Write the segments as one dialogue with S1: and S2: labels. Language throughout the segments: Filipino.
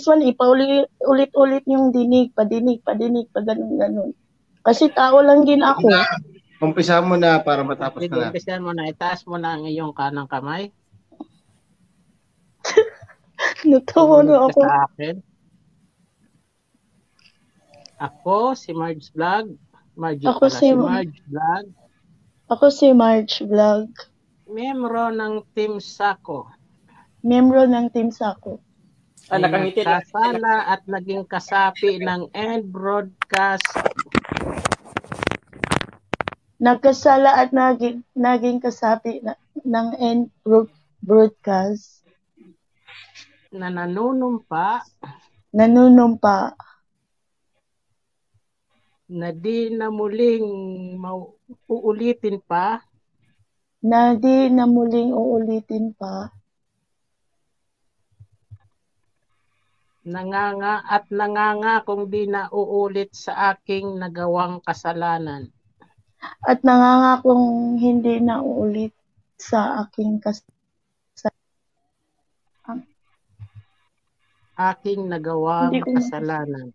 S1: one, ulit-ulit yung dinig, padinig, pa ganun. Kasi tao lang din ako.
S2: Umpisa mo na para matapos
S3: Sige,
S2: na.
S3: umpisahan mo na. Itaas mo na ang iyong kanang kamay.
S1: Natawa na
S3: Sumunod ka
S1: ako.
S3: sa akin. Ako, si Marge Vlog. Si Marge Vlog.
S1: Ako si Marge Vlog.
S3: Membro ng Team Sako. Ay nagkasala at naging kasapi ng End Broadcast.
S1: Nagkasala at naging kasapi ng End Broadcast.
S3: Na nanunumpa. Na di na muling uulitin pa. Nanganga kung di na uulit sa aking nagawang kasalanan.
S1: At nangangakong hindi na uulit sa aking
S3: aking nagawang kasalanan.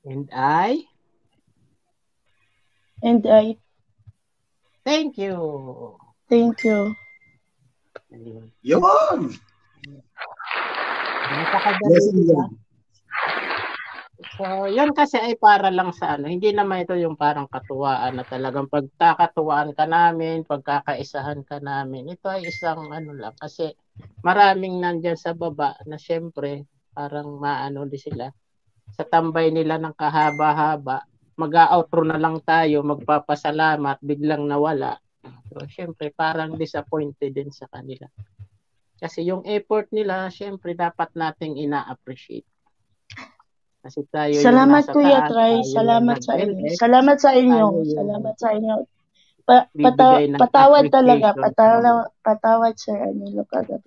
S3: And I thank you.
S2: Yun!
S3: So, yan kasi ay para lang sa hindi naman ito yung parang katuwaan na talagang pagkakatuwaan ka namin, pagkakaisahan ka namin. Ito ay isang lang kasi maraming nandyan sa baba na syempre parang din sila. Sa tambay nila ng kahaba-haba, mag-outro na lang tayo, magpapasalamat, biglang nawala. So, syempre parang disappointed din sa kanila. Kasi yung effort nila, syempre dapat nating ina-appreciate. Kasi tayo
S1: salamat Kuya Try, salamat sa inyo. Salamat sa inyo. Patawad talaga, patawad Sir Anilo kagabi.